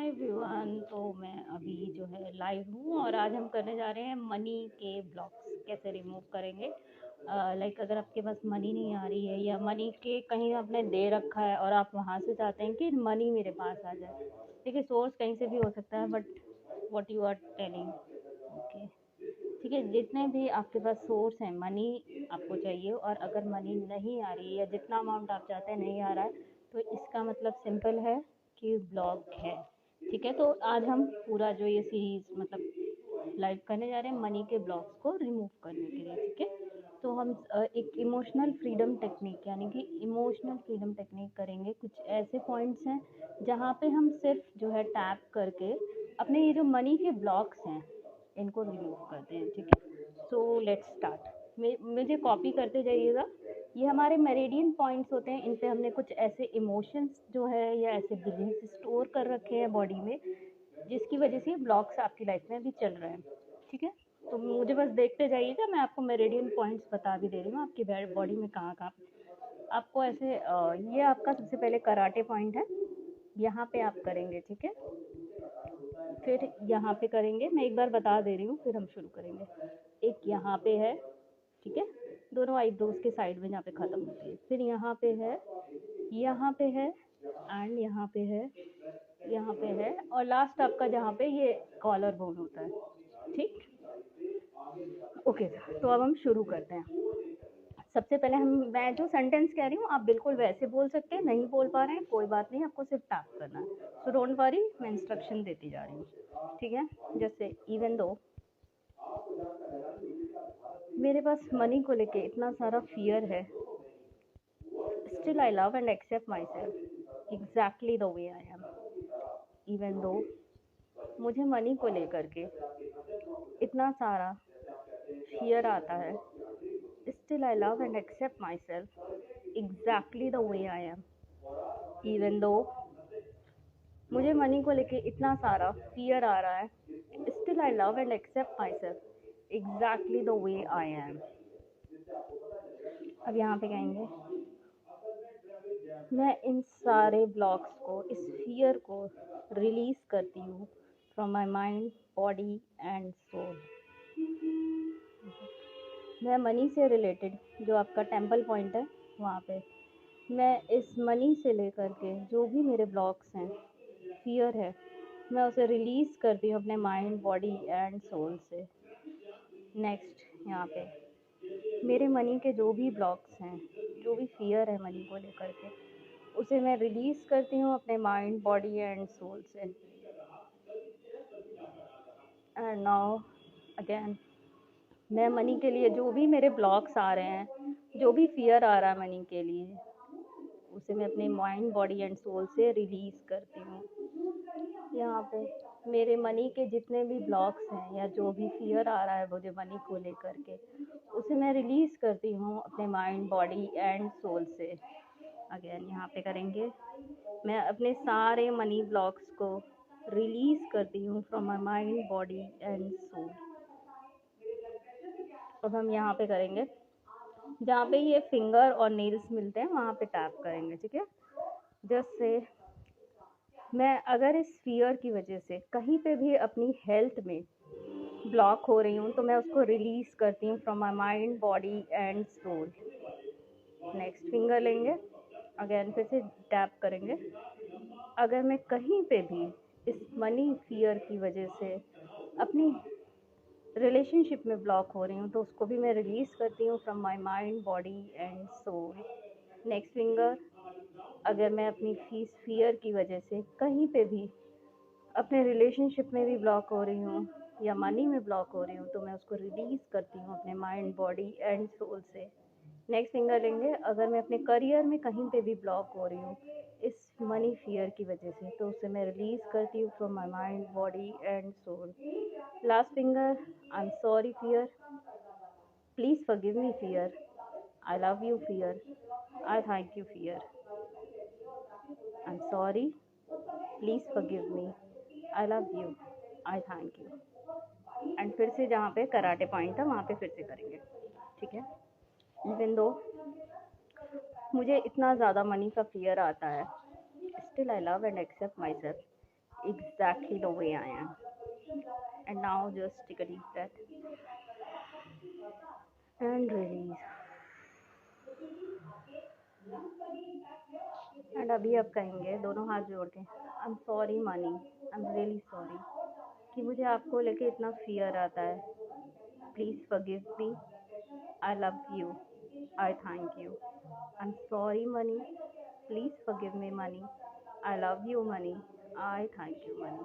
Everyone, तो मैं अभी जो है लाइव हूँ और आज हम करने जा रहे हैं मनी के ब्लॉक्स कैसे रिमूव करेंगे। लाइक अगर आपके पास मनी नहीं आ रही है या मनी के कहीं आपने दे रखा है और आप वहाँ से चाहते हैं कि मनी मेरे पास आ जाए। देखिए, सोर्स कहीं से भी हो सकता है, but what you are telling, okay, ठीक है। जितने भी आपके पास सोर्स हैं, मनी आपको चाहिए और अगर मनी नहीं आ रही है या जितना अमाउंट आप चाहते हैं नहीं आ रहा है, तो इसका मतलब सिंपल है कि ब्लॉक है। ठीक है, तो आज हम पूरा जो ये सीरीज मतलब लाइव करने जा रहे हैं मनी के ब्लॉक्स को रिमूव करने के लिए। ठीक है, तो हम एक इमोशनल फ्रीडम टेक्निक यानी कि इमोशनल फ्रीडम टेक्निक करेंगे। कुछ ऐसे पॉइंट्स हैं जहाँ पे हम सिर्फ जो है टैप करके अपने ये जो मनी के ब्लॉक्स हैं इनको रिमूव करते हैं। ठीक है, सो लेट्स स्टार्ट। मुझे कॉपी करते जाइएगा। ये हमारे मेरिडियन पॉइंट्स होते हैं, इन पे हमने कुछ ऐसे इमोशंस जो है या ऐसे बिलीफ स्टोर कर रखे हैं बॉडी में, जिसकी वजह से ब्लॉक्स आपकी लाइफ में अभी चल रहे हैं। ठीक है, तो मुझे बस देखते जाइएगा, मैं आपको मेरिडियन पॉइंट्स बता भी दे रही हूँ आपकी बॉडी में कहाँ कहाँ आपको ऐसे ये आपका सबसे पहले कराटे पॉइंट है, यहाँ पे आप करेंगे। ठीक है, फिर यहाँ पे करेंगे, मैं एक बार बता दे रही हूँ फिर हम शुरू करेंगे। एक यहाँ पे है, ठीक है, दोनों आईब्रोज के साइड में जहाँ पे ख़त्म होती है। फिर यहाँ पे है, यहाँ पे है, एंड यहाँ पे है, यहाँ पे है, और लास्ट आपका जहाँ पे ये कॉलर बोन होता है। ठीक, ओके, तो अब हम शुरू करते हैं। सबसे पहले मैं जो सेंटेंस कह रही हूँ आप बिल्कुल वैसे बोल सकते हैं, नहीं बोल पा रहे हैं कोई बात नहीं, आपको सिर्फ टैप करना है। सो डोंट वरी, मैं इंस्ट्रक्शन देती जा रही हूँ। ठीक है, जैसे इवन दो मेरे पास मनी को लेके इतना सारा फियर है, still I love and accept myself exactly the way I am. Even though मुझे मनी को लेकर के इतना सारा फियर आता है, still I love and accept myself exactly the way I am. Even though मुझे मनी को लेके इतना सारा फियर आ रहा है, still I love and accept myself exactly the way I am. अब यहाँ पे कहेंगे मैं इन सारे ब्लॉक्स को, इस फियर को रिलीज करती हूँ from my mind, body and soul. मैं मनी से रिलेटेड जो आपका टेम्पल पॉइंट है वहाँ पे मैं इस मनी से लेकर के जो भी मेरे ब्लॉक्स हैं, फियर है, मैं उसे रिलीज़ करती हूँ अपने माइंड, बॉडी एंड सोल से। नेक्स्ट, यहाँ पे मेरे मनी के जो भी ब्लॉक्स हैं, जो भी फियर है मनी को लेकर के, उसे मैं रिलीज़ करती हूँ अपने माइंड, बॉडी एंड सोल से। एंड नाउ अगेन, मैं मनी के लिए जो भी मेरे ब्लॉक्स आ रहे हैं, जो भी फियर आ रहा है मनी के लिए, उसे मैं अपने माइंड, बॉडी एंड सोल से रिलीज़ करती हूँ। यहाँ पे मेरे मनी के जितने भी ब्लॉक्स हैं या जो भी फियर आ रहा है मुझे मनी को लेकर के, उसे मैं रिलीज़ करती हूँ अपने माइंड, बॉडी एंड सोल से। अगेन यहाँ पे करेंगे, मैं अपने सारे मनी ब्लॉक्स को रिलीज़ करती हूँ from my mind, body and soul. अब हम यहाँ पे करेंगे, जहाँ पे ये फिंगर और नेल्स मिलते हैं वहाँ पे टैप करेंगे। ठीक है, जैसे मैं अगर इस फियर की वजह से कहीं पे भी अपनी हेल्थ में ब्लॉक हो रही हूँ, तो मैं उसको रिलीज़ करती हूँ from my mind, body and soul. Next finger लेंगे, अगेन फिर से टैप करेंगे। अगर मैं कहीं पे भी इस मनी फियर की वजह से अपनी रिलेशनशिप में ब्लॉक हो रही हूँ, तो उसको भी मैं रिलीज़ करती हूँ from my mind, body and soul. Next finger, अगर मैं अपनी फियर की वजह से कहीं पे भी अपने रिलेशनशिप में भी ब्लॉक हो रही हूँ या मनी में ब्लॉक हो रही हूँ, तो मैं उसको रिलीज़ करती हूँ अपने माइंड, बॉडी एंड सोल से। नेक्स्ट फिंगर लेंगे, अगर मैं अपने करियर में कहीं पे भी ब्लॉक हो रही हूँ इस मनी फियर की वजह से, तो उसे मैं रिलीज़ करती हूँ from my mind, body and soul. Last finger, I am sorry fear, please forgive me fear, I love you fear, I thank you fear, I am sorry, please forgive me, I love you, I thank you. And फिर से जहाँ पे karate point था वहाँ पे फिर से करेंगे। ठीक है, इवन दो मुझे इतना ज़्यादा मनी का फियर आता है, still I love and accept myself exactly the way I am. And now just take a deep breath and release. And अभी आप कहेंगे दोनों हाथ जोड़ के, आई am sorry money, I am really sorry कि मुझे आपको लेके इतना फियर आता है. Please forgive me, I love you, I thank you. I am sorry money, please forgive me money, I love you money, I thank you money.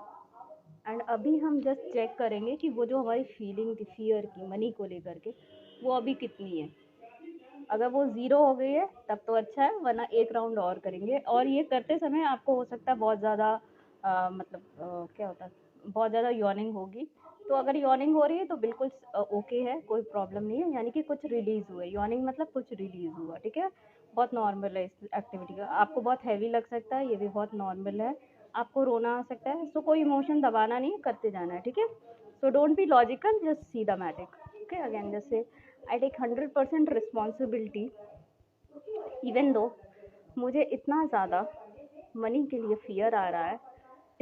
And अभी हम just check करेंगे कि वो जो हमारी फीलिंग थी फियर की मनी को लेकर के, वो अभी कितनी है. अगर वो ज़ीरो हो गई है तब तो अच्छा है, वरना एक राउंड और करेंगे. और ये करते समय आपको हो सकता है बहुत ज़्यादा मतलब क्या होता है, बहुत ज़्यादा यॉर्निंग होगी. तो अगर यॉर्निंग हो रही है तो बिल्कुल ओके है, कोई प्रॉब्लम नहीं है, यानी कि कुछ रिलीज़ हुआ है. यॉर्निंग मतलब कुछ रिलीज़ हुआ, ठीक है, बहुत नॉर्मल है इस एक्टिविटी का. आपको बहुत हैवी लग सकता है, ये भी बहुत नॉर्मल है. आपको रोना आ सकता है, सो कोई इमोशन दबाना नहीं है, करते जाना है, ठीक है. सो don't be logical, just see the magic. Okay, again जैसे I take 100% responsibility even though मुझे इतना ज़्यादा मनी के लिए फियर आ रहा है,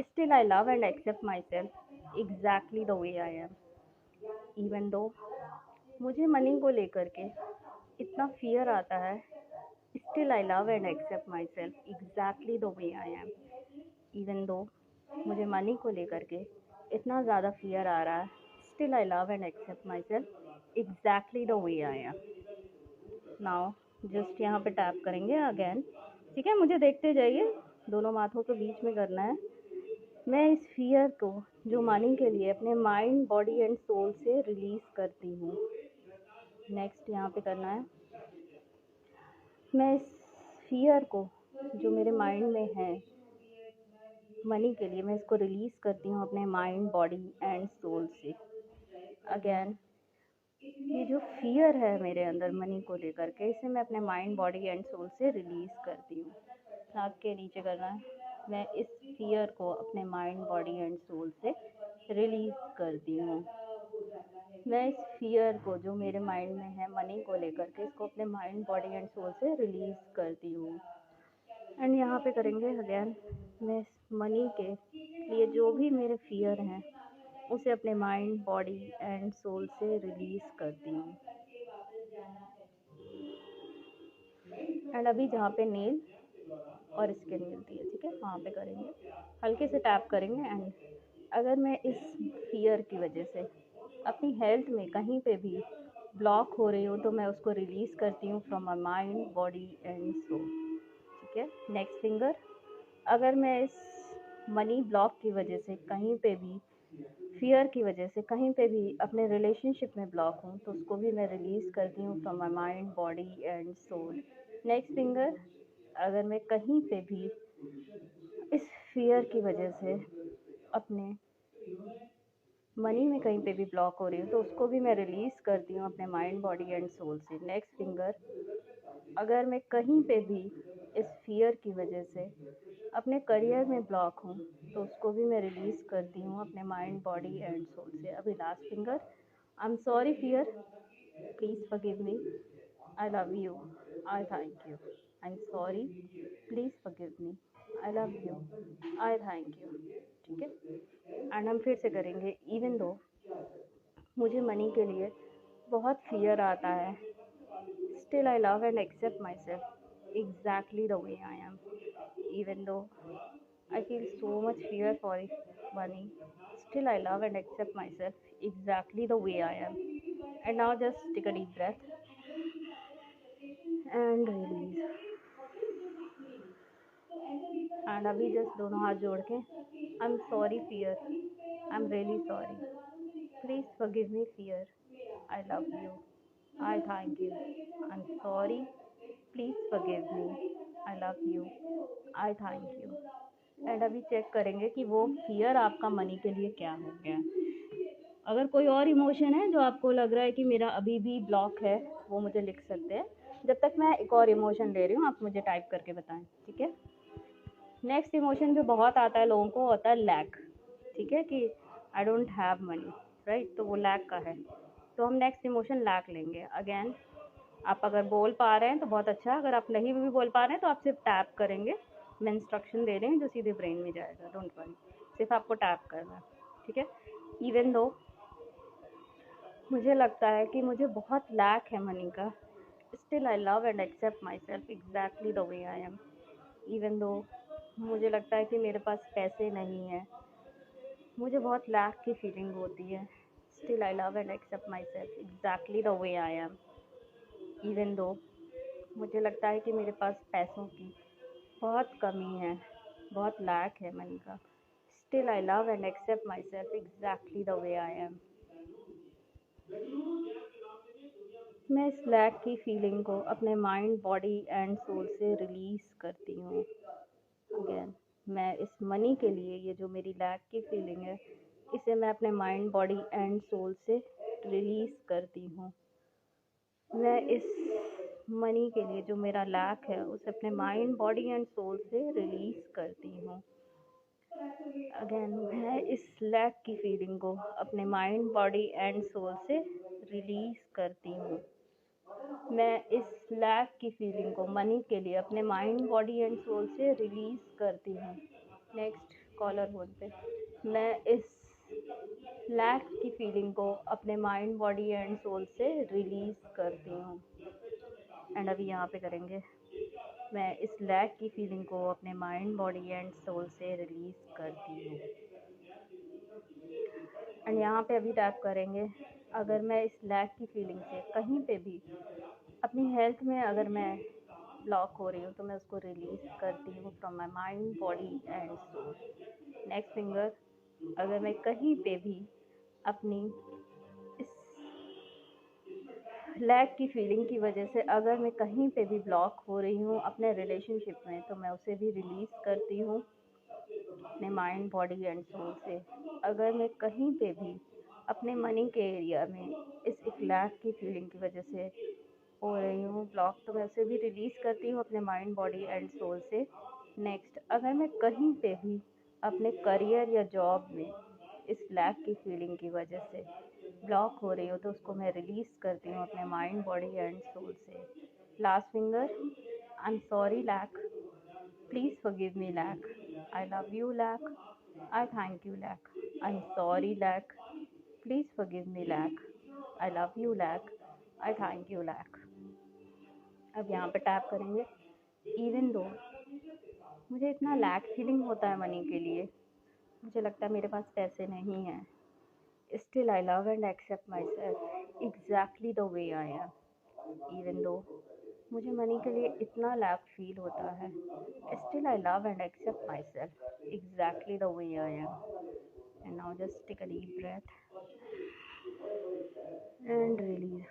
still I love and accept myself exactly the way I am. Even though मुझे मनी को लेकर के इतना फियर आता है, still I love and accept myself exactly the way I am. Even though मुझे मनी को लेकर के इतना ज़्यादा फियर आ रहा है, still I love and accept myself exactly the way I am. Now just यहाँ पे टैप करेंगे अगेन, ठीक है. मुझे देखते जाइए, दोनों माथों के बीच में करना है. मैं इस फियर को जो मनी के लिए अपने माइंड बॉडी एंड सोल से रिलीज़ करती हूँ. नेक्स्ट यहाँ पे करना है, मैं इस फियर को जो मेरे माइंड में है मनी के लिए, मैं इसको रिलीज़ करती हूँ अपने माइंड बॉडी एंड सोल से. अगेन ये जो फियर है मेरे अंदर मनी को लेकर के, इसे मैं अपने माइंड बॉडी एंड सोल से रिलीज़ करती हूँ. नाक के नीचे करना है, मैं इस फियर को अपने माइंड बॉडी एंड सोल से रिलीज़ करती हूँ. मैं इस फियर को जो मेरे माइंड में है मनी को लेकर के, इसको अपने माइंड बॉडी एंड सोल से रिलीज़ करती हूँ. एंड यहाँ पे करेंगे अगेन, मैं इस मनी के लिए जो भी मेरे फियर हैं उसे अपने माइंड बॉडी एंड सोल से रिलीज़ करती हूँ. एंड अभी जहाँ पे नेल और स्किन मिलती है, ठीक है, वहाँ पे करेंगे, हल्के से टैप करेंगे. एंड अगर मैं इस फियर की वजह से अपनी हेल्थ में कहीं पे भी ब्लॉक हो रही हूँ तो मैं उसको रिलीज़ करती हूँ from my mind body and soul, ठीक है. नेक्स्ट फिंगर, अगर मैं इस मनी ब्लॉक की वजह से कहीं पे भी फियर की वजह से कहीं पे भी अपने रिलेशनशिप में ब्लॉक हूँ तो उसको भी मैं रिलीज़ करती हूँ from my mind body and soul. Next finger, अगर मैं कहीं पे भी इस फियर की वजह से अपने मनी में कहीं पे भी ब्लॉक हो रही हूँ तो उसको भी मैं रिलीज़ करती हूँ अपने माइंड बॉडी एंड सोल से. नेक्स्ट फिंगर, अगर मैं कहीं पे भी इस फियर की वजह से अपने करियर में ब्लॉक हूँ तो उसको भी मैं रिलीज़ करती हूँ अपने माइंड बॉडी एंड सोल से. अभी last finger, I am sorry fear, please forgive me, I love you, I thank you. I am sorry, please forgive me, I love you, I thank you, ठीक है. And हम फिर से करेंगे, even though मुझे money के लिए बहुत फियर आता है, still I love and accept myself exactly the way I am. Even though I feel so much fear for money, still I love and accept myself exactly the way I am. And now just take a deep breath and release. And अभी just दोनों हाथ जोड़ के, I'm sorry fear, I'm really sorry, please forgive me fear, I love you, I thank you, I'm sorry, please forgive me, I love you, I thank you. And अभी check करेंगे कि वो fear आपका money के लिए क्या हो गया. अगर कोई और इमोशन है जो आपको लग रहा है कि मेरा अभी भी ब्लॉक है, वो मुझे लिख सकते हैं. जब तक मैं एक और इमोशन ले रही हूँ आप मुझे टाइप करके बताएं, ठीक है. नेक्स्ट इमोशन जो बहुत आता है लोगों को होता है लैक, ठीक है, कि I don't have money, right, तो वो लैक का है. तो हम नेक्स्ट इमोशन लैक लेंगे. अगेन आप अगर बोल पा रहे हैं तो बहुत अच्छा, अगर आप नहीं भी बोल पा रहे हैं तो आप सिर्फ टैप करेंगे. मैं इंस्ट्रक्शन दे रही हूँ जो सीधे ब्रेन में जाएगा, डोंट वरी. सिर्फ आपको टैप करना है, ठीक है। इवन दो मुझे लगता है कि मुझे बहुत लैक है मनी का, still I love and accept myself exactly the way I am. Even though मुझे लगता है कि मेरे पास पैसे नहीं हैं, मुझे बहुत लैक की फीलिंग होती है, still I love and accept myself exactly the way I am. Even though मुझे लगता है कि मेरे पास पैसों की बहुत कमी है, बहुत लैक है मनी का, still I love and accept myself exactly the way I am. मैं इस लैक की फीलिंग को अपने माइंड, बॉडी एंड सोल से रिलीज़ करती हूँ। अगेन, मैं इस मनी के लिए, ये जो मेरी लैक की फीलिंग है, इसे मैं अपने माइंड, बॉडी एंड सोल से रिलीज़ करती हूँ। मैं इस मनी के लिए जो मेरा लैक है उसे अपने माइंड, बॉडी एंड सोल से रिलीज़ करती हूँ। अगेन, मैं इस लैक की फीलिंग को अपने माइंड, बॉडी एंड सोल से रिलीज़ करती हूँ। मैं इस लैक की फीलिंग को मनी के लिए अपने माइंड, बॉडी एंड सोल से रिलीज़ करती हूँ। नेक्स्ट कॉलर बोल पे, मैं इस लैक की फीलिंग को अपने माइंड, बॉडी एंड सोल से रिलीज़ करती हूँ। एंड अभी यहाँ पे करेंगे, मैं इस लैक की फीलिंग को अपने माइंड, बॉडी एंड सोल से रिलीज़ करती हूँ। एंड यहाँ पे अभी टैप करेंगे, अगर मैं इस लैक की फीलिंग से कहीं पे भी अपनी हेल्थ में अगर मैं ब्लॉक हो रही हूँ तो मैं उसको रिलीज़ करती हूँ from my mind, body and soul. Next finger, अगर मैं कहीं पे भी अपनी इस लैक की फीलिंग की वजह से अगर मैं कहीं पे भी ब्लॉक हो रही हूँ अपने रिलेशनशिप में, तो मैं उसे भी रिलीज़ करती हूँ अपने माइंड, बॉडी एंड सोल से। अगर मैं कहीं पे भी अपने मनी के एरिया में इस लैक की फीलिंग की वजह से हो रही हूँ ब्लॉक, तो मैं उसे भी रिलीज़ करती हूँ अपने माइंड, बॉडी एंड सोल से। नेक्स्ट, अगर मैं कहीं पे भी अपने करियर या जॉब में इस लैक की फीलिंग की वजह से ब्लॉक हो रही हूँ तो उसको मैं रिलीज़ करती हूँ अपने माइंड, बॉडी एंड सोल से। Last finger, I am sorry lack, please forgive me lack, I love you lack, I thank you lack, I am sorry lack, please forgive me lack, I love you lack, I thank you lack. अब यहाँ पे tap करेंगे, even though मुझे इतना lack feeling होता है money के लिए, मुझे लगता है मेरे पास पैसे नहीं हैं, still I love and accept myself exactly the way I am. Even though मुझे मनी के लिए इतना लैक फील होता है, still I love and accept myself exactly the way I am. And now just take a deep breath and release.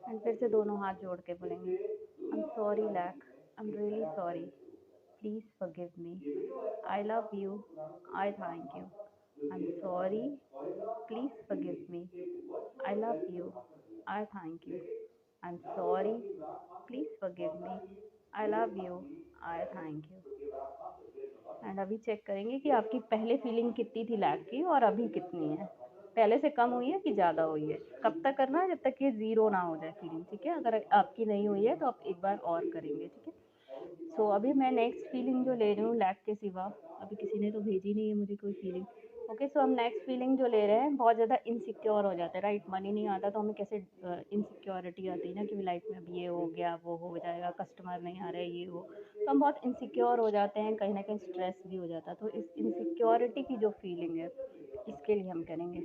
And फिर से दोनों हाथ जोड़ के बोलेंगे, I am sorry lack, I am really sorry, please forgive me, I love you, I thank you, I am sorry, please forgive me, I love you, I thank you, I am sorry, please forgive me, I love you, I thank you. And अभी check करेंगे कि आपकी पहले feeling कितनी थी lack की और अभी कितनी है, पहले से कम हुई है कि ज़्यादा हुई है। कब तक करना है, जब तक ये ज़ीरो ना हो जाए फीलिंग, ठीक है। अगर आपकी नहीं हुई है तो आप एक बार और करेंगे, ठीक है। सो अभी मैं नेक्स्ट फीलिंग जो ले रही हूँ लैक के सिवा, अभी किसी ने तो भेजी नहीं है मुझे कोई फीलिंग। ओके, सो हम नेक्स्ट फीलिंग जो ले रहे हैं, बहुत ज़्यादा इनसिक्योर हो जाता है, राइट। मनी नहीं आता तो हमें कैसे इनसिक्योरिटी आती है ना कि लाइफ में अब ये हो गया, वो हो जाएगा, कस्टमर नहीं आ रहे, ये हो, तो हम बहुत इनसिक्योर हो जाते हैं, कहीं ना कहीं स्ट्रेस भी हो जाता है। तो इस इनसिक्योरिटी की जो फीलिंग है, इसके लिए हम करेंगे,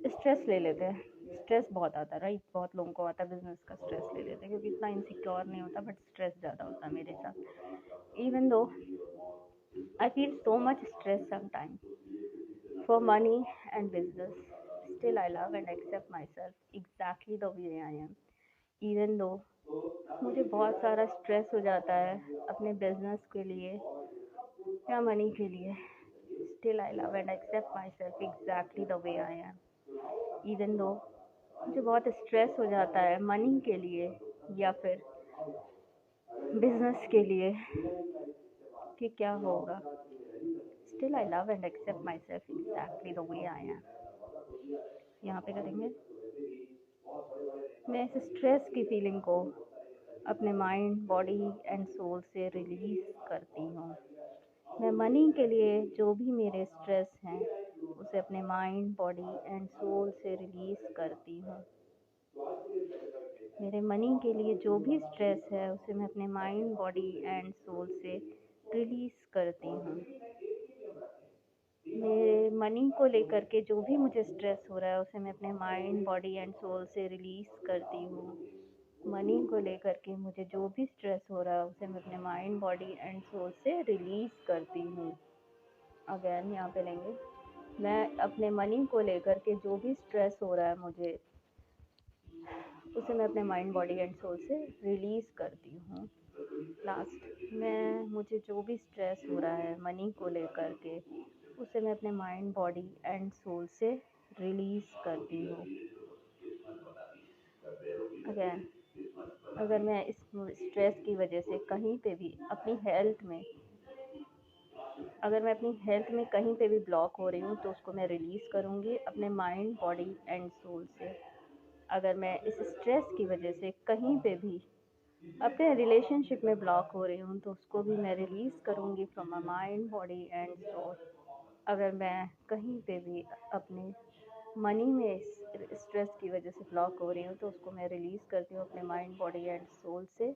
स्ट्रेस ले लेते हैं। स्ट्रेस बहुत आता है, राइट, बहुत लोगों को आता है बिजनेस का स्ट्रेस ले लेते हैं, क्योंकि इतना इनसिक्योर नहीं होता बट स्ट्रेस ज़्यादा होता है मेरे साथ। Even though I feel so much stress sometime for money and business, still I love and accept myself exactly the way I am. Even though मुझे बहुत सारा स्ट्रेस हो जाता है अपने बिजनेस के लिए या मनी के लिए, still I love and accept myself exactly the way I am. Even though मुझे बहुत स्ट्रेस हो जाता है मनी के लिए या फिर बिजनेस के लिए कि क्या होगा, still I love and accept myself exactly the way I am. यहाँ पे करेंगे, मैं इस स्ट्रेस की फीलिंग को अपने माइंड, बॉडी एंड सोल से रिलीज़ करती हूँ। मैं मनी के लिए जो भी मेरे स्ट्रेस हैं उसे अपने माइंड, बॉडी एंड सोल से रिलीज़ करती हूँ। मेरे मनी के लिए जो भी स्ट्रेस है उसे मैं अपने माइंड, बॉडी एंड सोल से रिलीज़ करती हूँ। मेरे मनी को लेकर के जो भी मुझे स्ट्रेस हो रहा है उसे मैं अपने माइंड, बॉडी एंड सोल से रिलीज़ करती हूँ। मनी को लेकर के मुझे जो भी स्ट्रेस हो रहा है उसे मैं अपने माइंड, बॉडी एंड सोल से रिलीज़ करती हूँ। अगेन यहाँ पे लेंगे, मैं अपने मनी को लेकर के जो भी स्ट्रेस हो रहा है मुझे उसे मैं अपने माइंड, बॉडी एंड सोल से रिलीज़ करती हूँ। लास्ट, मुझे जो भी स्ट्रेस हो रहा है मनी को लेकर के उसे मैं अपने माइंड, बॉडी एंड सोल से रिलीज़ करती हूँ। अगेन, अगर मैं इस स्ट्रेस की वजह से कहीं पे भी अपनी हेल्थ में कहीं पे भी ब्लॉक हो रही हूँ तो उसको मैं रिलीज़ करूँगी अपने माइंड, बॉडी एंड सोल से। अगर मैं इस स्ट्रेस की वजह से कहीं पे भी अपने रिलेशनशिप में ब्लॉक हो रही हूँ तो उसको भी मैं रिलीज़ करूँगी from my mind, body and soul. अगर मैं कहीं पे भी अपने मनी में स्ट्रेस की वजह से ब्लॉक हो रही हूँ तो उसको मैं रिलीज़ करती हूँ अपने माइंड, बॉडी एंड सोल से।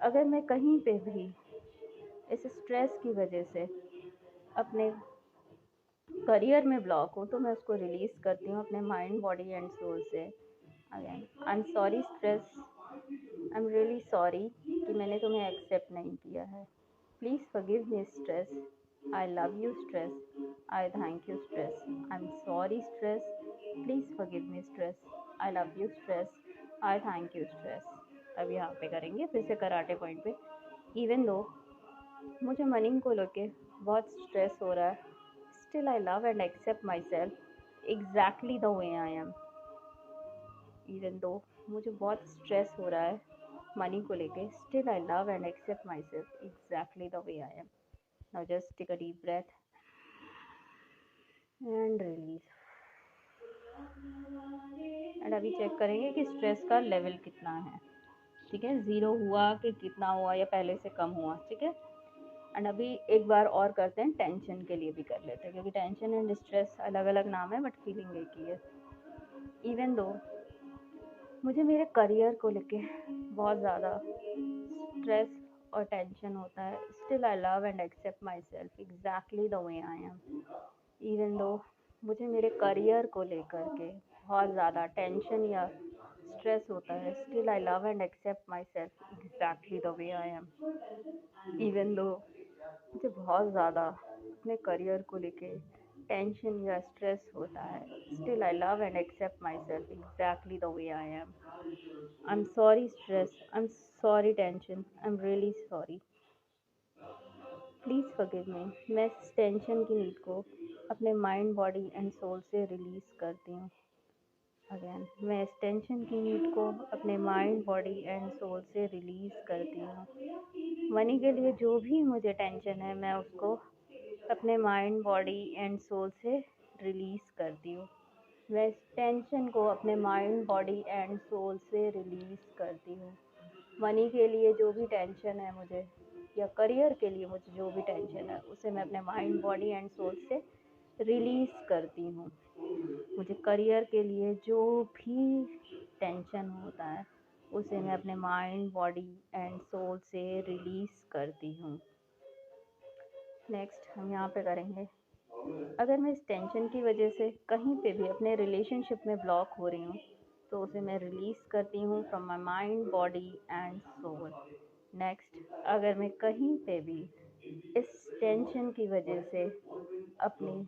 अगर मैं कहीं पे भी इस स्ट्रेस की वजह से अपने करियर में ब्लॉक हूँ तो मैं उसको रिलीज़ करती हूँ अपने माइंड, बॉडी एंड सोल से। Again, I am sorry stress, I am really sorry कि मैंने तुम्हें एक्सेप्ट नहीं किया है। Please forgive me stress, I love you stress, I thank you stress, I am sorry stress, please forgive me stress, I love you stress, I thank you stress. अब यहाँ पे करेंगे फिर से कराटे पॉइंट पे। इवन दो मुझे money को लेके बहुत स्ट्रेस हो रहा है, still I love and accept myself exactly the way I am. Even though मुझे बहुत स्ट्रेस हो रहा है मनी को लेके, still I love and accept myself exactly the way I am. Now just take a deep breath and release. And अभी check करेंगे कि स्ट्रेस का लेवल कितना है। ठीक है, 0 हुआ कि कितना हुआ या पहले से कम हुआ। ठीक है, एंड अभी एक बार और करते हैं, टेंशन के लिए भी कर लेते हैं क्योंकि टेंशन एंड स्ट्रेस अलग अलग नाम है बट फीलिंग एक ही है। इवन दो मुझे मेरे करियर को लेके बहुत ज़्यादा स्ट्रेस और टेंशन होता है, still I love and accept myself exactly the way I am. Even though मुझे मेरे करियर को लेकर के बहुत ज़्यादा टेंशन या स्ट्रेस होता है, still I love and accept myself exactly the way I am. Even though मुझे बहुत ज़्यादा अपने करियर को लेके टेंशन या स्ट्रेस होता है, still I love and accept myself exactly the way I am. I am sorry stress, I am sorry tension, I am really sorry, please forgive me. मैं इस टेंशन की need को अपने mind, body and soul से release करती हूँ। Again, मैं इस टेंशन की नीड को अपने माइंड, बॉडी एंड सोल से रिलीज़ करती हूँ। मनी के लिए जो भी मुझे टेंशन है मैं उसको अपने माइंड, बॉडी एंड सोल से रिलीज़ करती हूँ। मैं इस टेंशन को अपने माइंड, बॉडी एंड सोल से रिलीज़ करती हूँ। मनी के लिए जो भी टेंशन है मुझे या करियर के लिए मुझे जो भी टेंशन है उसे मैं अपने माइंड, बॉडी एंड सोल से रिलीज़ करती हूँ। मुझे करियर के लिए जो भी टेंशन होता है उसे मैं अपने माइंड, बॉडी एंड सोल से रिलीज़ करती हूँ। नेक्स्ट हम यहाँ पे करेंगे, अगर मैं इस टेंशन की वजह से कहीं पे भी अपने रिलेशनशिप में ब्लॉक हो रही हूँ तो उसे मैं रिलीज़ करती हूँ from my mind, body and soul. Next, अगर मैं कहीं पे भी इस टेंशन की वजह से अपनी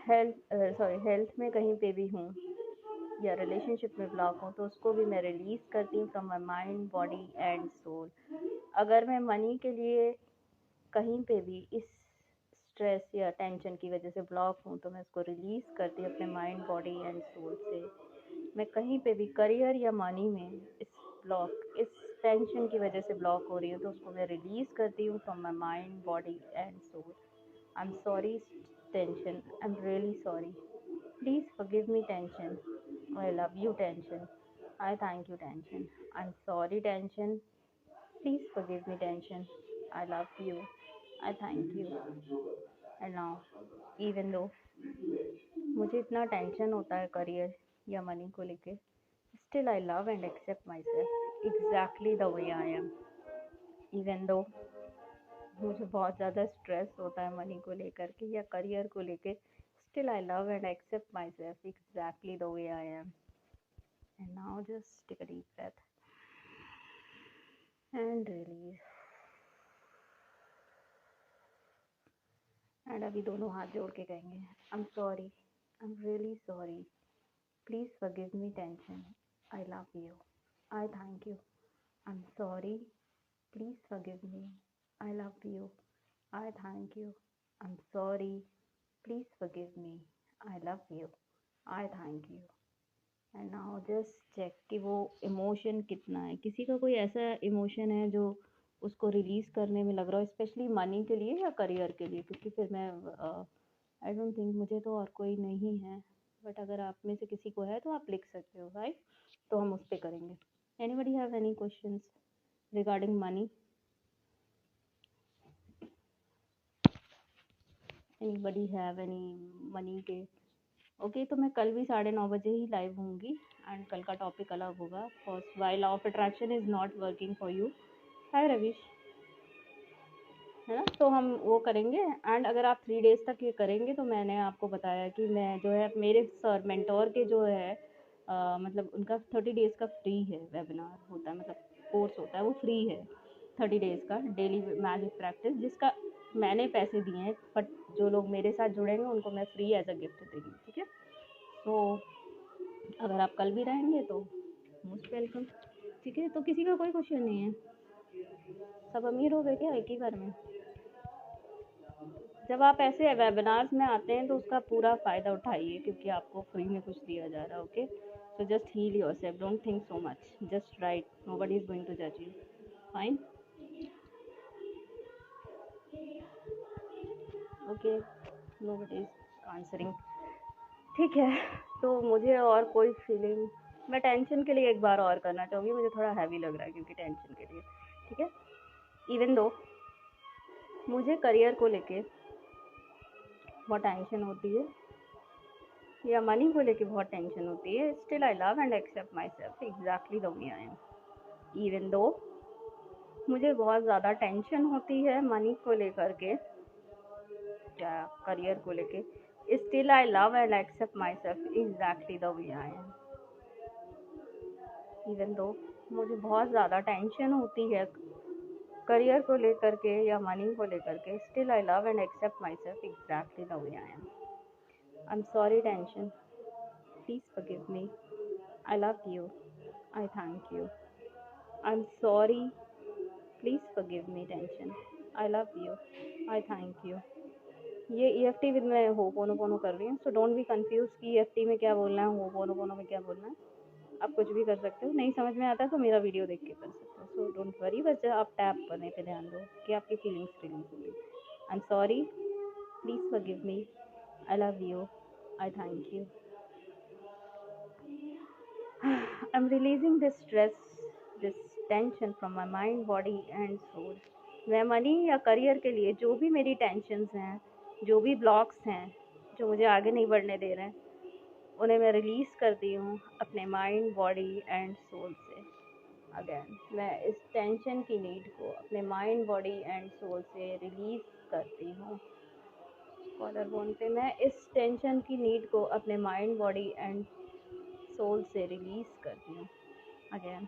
हेल्थ में कहीं पे भी हूँ या रिलेशनशिप में ब्लॉक हूँ तो उसको भी मैं रिलीज़ करती हूँ from my mind, body and soul. अगर मैं मनी के लिए कहीं पे भी इस स्ट्रेस या टेंशन की वजह से ब्लॉक हूँ तो मैं उसको रिलीज़ करती हूँ अपने माइंड, बॉडी एंड सोल से। मैं कहीं पे भी करियर या मनी में इस टेंशन की वजह से ब्लॉक हो रही हूँ तो उसको मैं रिलीज़ करती हूँ from my mind, body and soul. I am sorry tension, I am really sorry, please forgive me tension, I love you tension, I thank you, tension. I'm sorry, tension. Please forgive me, tension. I love you. I thank you. And now, even though मुझे इतना tension होता है career या money को लेके, still I love and accept myself exactly the way I am. Even though मुझे बहुत ज़्यादा स्ट्रेस होता है मनी को लेकर के या करियर को लेके, still I love and accept myself exactly the way I am. And now just take a deep breath and release. And अभी दोनों हाथ जोड़ के कहेंगे, I am sorry, I am really sorry, please forgive me tension, I love you, I thank you, I am sorry, please forgive me, I love you, I thank you, I am sorry, please forgive me, I love you, I thank you. And now just check कि वो emotion कितना है। किसी का कोई ऐसा emotion है जो उसको रिलीज़ करने में लग रहा हो, स्पेशली मनी के लिए या करियर के लिए, क्योंकि फिर मैं आई डोंट थिंक, मुझे तो और कोई नहीं है, बट अगर आप में से किसी को है तो आप लिख सकते हो, राइट? तो हम उस पर करेंगे। Anybody have any questions regarding money? Anybody have any money के? ओके, तो मैं कल भी 9:30 ही लाइव होंगी एंड कल का टॉपिक अलग होगा। First, why law of attraction is not working for you. Hi Ravish, है ना? तो हम वो करेंगे। एंड अगर आप 3 डेज़ तक ये करेंगे तो मैंने आपको बताया कि मैं जो है मेरे सर मेंटोर के जो है मतलब उनका 30 डेज़ का फ्री है वेबिनार होता है, मतलब कोर्स होता है, वो फ्री है 30 डेज़ का डेली मैजिक प्रैक्टिस, जिसका मैंने पैसे दिए हैं, बट जो लोग मेरे साथ जुड़ेंगे उनको मैं फ्री एज अ गिफ्ट देंगी, ठीक है? तो अगर आप कल भी रहेंगे तो मोस्ट वेलकम, ठीक है? तो किसी का कोई क्वेश्चन नहीं है? सब अमीर हो गए क्या एक ही बार में? जब आप ऐसे वेबिनार्स में आते हैं तो उसका पूरा फ़ायदा उठाइए, क्योंकि आपको फ्री में कुछ दिया जा रहा है। Okay, so just heal yourself, don't think so much, just write, nobody is going to जज you, fine? Okay, nobody is answering, ठीक है? तो मुझे और कोई फीलिंग, मैं टेंशन के लिए एक बार और करना चाहूँगी, मुझे थोड़ा हैवी लग रहा है क्योंकि टेंशन के लिए, ठीक है? इवन दो मुझे करियर को लेके बहुत टेंशन होती है या मनी को लेके बहुत टेंशन होती है, still I love and accept myself exactly the way I am. Even though मुझे बहुत ज़्यादा टेंशन होती है मनी को लेकर के या करियर को लेके, still I love and accept myself exactly the way I am. Even though मुझे बहुत ज़्यादा टेंशन होती है करियर को लेकर के या मनी को लेकर के, still I love and accept myself exactly the way I am. I am sorry tension, please forgive me, I love you, I thank you, I am sorry, please forgive me tension, I love you, I thank you. ये EFT with मैं ho'oponopono कर रही हूँ, so don't be confuse कि EFT में क्या बोलना है, होपोनोपोनो में क्या बोलना है। आप कुछ भी कर सकते हो, नहीं समझ में आता है तो मेरा वीडियो देख के कर सकते हो, सो डोंट वरी, बस आप टैप करने पे ध्यान दो कि आपकी फीलिंग्स रिलीज होगी। I am sorry, please forgive me, I love you, I thank you. I am releasing this stress, this tension from my mind, body and soul. मैं मनी या करियर के लिए जो भी मेरी टेंशन्स हैं, जो भी ब्लॉक्स हैं जो मुझे आगे नहीं बढ़ने दे रहे हैं, उन्हें मैं रिलीज़ करती हूँ अपने माइंड, बॉडी एंड सोल से। अगेन मैं इस टेंशन की नीड को अपने माइंड, बॉडी एंड सोल से रिलीज़ करती हूँ। कॉलर बोन पे मैं इस टेंशन की नीड को अपने माइंड, बॉडी एंड सोल से रिलीज़ करती हूँ। अगेन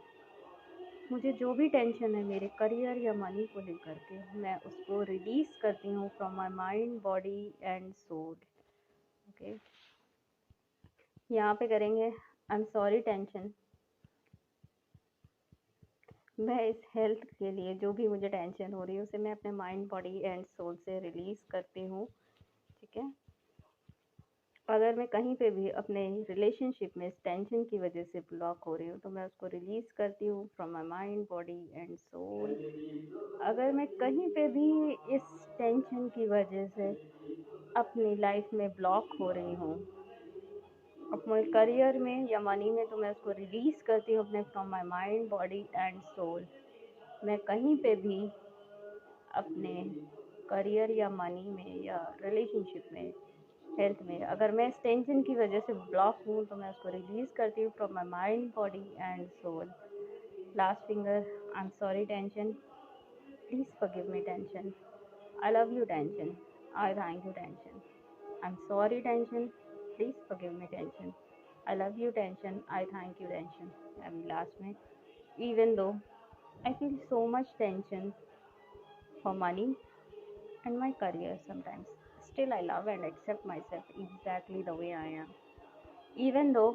मुझे जो भी टेंशन है मेरे करियर या मनी को लेकर के, मैं उसको रिलीज़ करती हूँ from my mind, body and soul. Okay, यहाँ पे करेंगे आई एम सॉरी टेंशन, मैं इस हेल्थ के लिए जो भी मुझे टेंशन हो रही है उसे मैं अपने माइंड, बॉडी एंड सोल से रिलीज़ करती हूँ, ठीक है? अगर मैं कहीं पे भी अपने रिलेशनशिप में इस टेंशन की वजह से ब्लॉक हो रही हूँ तो मैं उसको रिलीज़ करती हूँ from my mind, body and soul. अगर मैं कहीं पे भी इस टेंशन की वजह से अपनी लाइफ में ब्लॉक हो रही हूँ अपने करियर में या मनी में, तो मैं उसको रिलीज़ करती हूँ अपने from my mind, body and soul. मैं कहीं पे भी अपने करियर या मनी में या रिलेशनशिप में, हेल्थ में, अगर मैं इस टेंशन की वजह से ब्लॉक हूँ तो मैं उसको रिलीज़ करती हूँ from my mind, body and soul. Last finger, I am sorry tension, please forgive me tension, I love you tension, I thank you tension, I'm sorry tension, please forgive me tension, I love you tension, I thank you tension। And last में, even though I feel so much tension for money and my career sometimes, still I love and accept myself exactly the way I am। Even though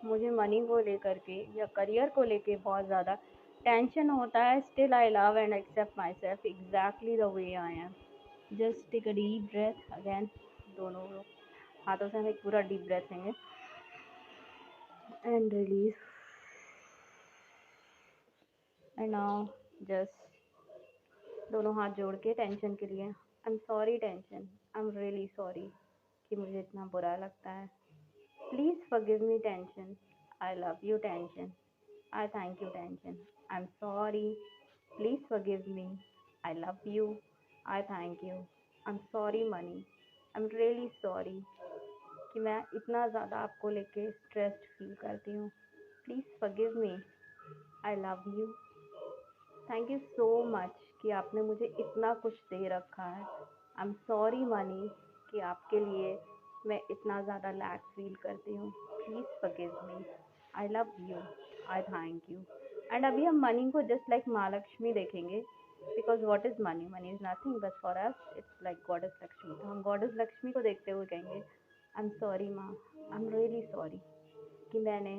मुझे money को लेकर के या career को लेके बहुत ज़्यादा टेंशन होता है, still I love and accept myself exactly the way I am। Just take a deep breath again, दोनों हाथों से हम एक पूरा डीप ब्रेथ लेंगे and release. And now just दोनों हाथ जोड़ के टेंशन के लिए, I am sorry tension, I am really sorry कि मुझे इतना बुरा लगता है, please forgive me tension, I love you tension, I thank you tension, I am sorry, please forgive me, I love you, I thank you, I am sorry money, I am really sorry कि मैं इतना ज़्यादा आपको लेके stressed feel करती हूँ, please forgive me, I love you, thank you so much कि आपने मुझे इतना कुछ दे रखा है, आई एम सॉरी मनी कि आपके लिए मैं इतना ज़्यादा लैक फील करती हूँ, please forgive me, I love you, I thank you. And अभी हम मनी को जस्ट लाइक माँ लक्ष्मी देखेंगे, because what is money, money is nothing but for us it's like goddess Lakshmi. तो हम गॉडेस लक्ष्मी को देखते हुए कहेंगे, आई एम सॉरी माँ, आई एम रियली सॉरी कि मैंने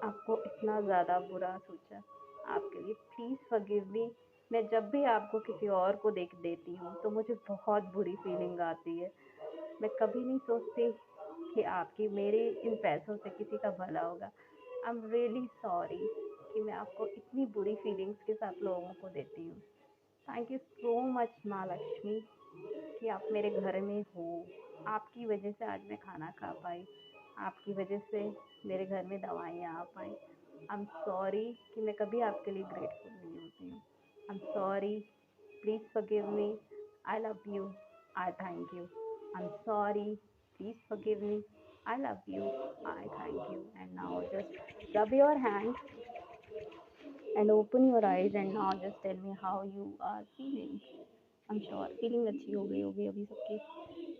आपको इतना ज़्यादा बुरा सोचा आपके लिए, प्लीज़ फॉरगिव मी। मैं जब भी आपको किसी और को देख देती हूँ तो मुझे बहुत बुरी फीलिंग आती है, मैं कभी नहीं सोचती कि आपकी मेरे इन पैसों से किसी का भला होगा। आई एम रियली सॉरी कि मैं आपको इतनी बुरी फीलिंग्स के साथ लोगों को देती हूँ। थैंक यू सो मच माँ लक्ष्मी कि आप मेरे घर में हो, आपकी वजह से आज मैं खाना खा पाई, आपकी वजह से मेरे घर में दवाइयाँ आ पाई। आई एम सॉरी कि मैं कभी आपके लिए ग्रेटफुल नहीं होती हूँ। आई am sorry, please forgive me, I love you, I thank you. I am sorry, please forgive me, I love you, I thank you. And now just rub your hand and open your eyes and now just tell me how you are feeling। I'm sure feeling अच्छी हो गई होगी अभी सबकी,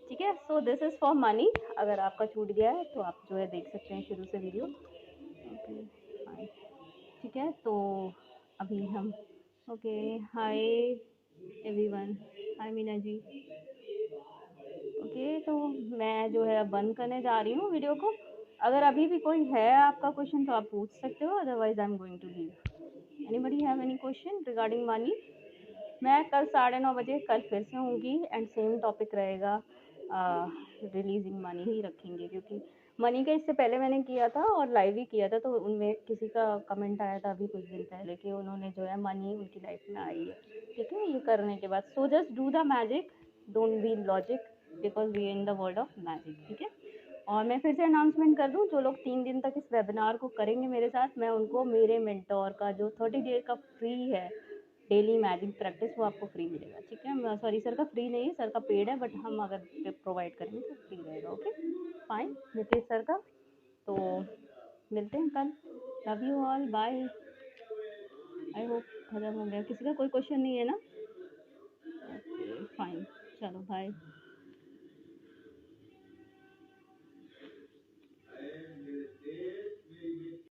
ठीक है। So this is for money. अगर आपका छूट गया है तो आप जो है देख सकते हैं शुरू से वीडियो, ओके फाइन, ठीक है। तो अभी हम ओके, हाय एवरीवन, हाय मीना जी, ओके। तो मैं जो है अब बंद करने जा रही हूँ वीडियो को। अगर अभी भी कोई है आपका क्वेश्चन तो आप पूछ सकते हो, otherwise I am going to leave. Anybody have any question regarding money? मैं कल 9:30 बजे कल फिर से होंगी एंड सेम टॉपिक रहेगा, रिलीजिंग मनी ही रखेंगे, क्योंकि मनी का इससे पहले मैंने किया था और लाइव ही किया था, तो उनमें किसी का कमेंट आया था अभी कुछ दिन पहले कि उन्होंने जो है मनी उनकी लाइफ में आई है, ठीक है। ये करने के बाद so just do the magic, don't be logic, because we in the world of magic, ठीक है। और मैं फिर से अनाउंसमेंट कर दूं, जो लोग 3 दिन तक इस वेबिनार को करेंगे मेरे साथ, मैं उनको मेरे मेंटोर का जो 30 डे का फ्री है डेली मैजिक प्रैक्टिस, वो आपको फ्री मिलेगा, ठीक है। सॉरी सर का फ्री नहीं है, सर का पेड है, बट हम अगर प्रोवाइड करेंगे तो फ्री रहेगा, ओके फाइन। नीतीश सर का, तो मिलते हैं कल, love you all, bye. I hope खत्म हो गया, किसी का कोई क्वेश्चन नहीं है ना? ओके फाइन, चलो बाय।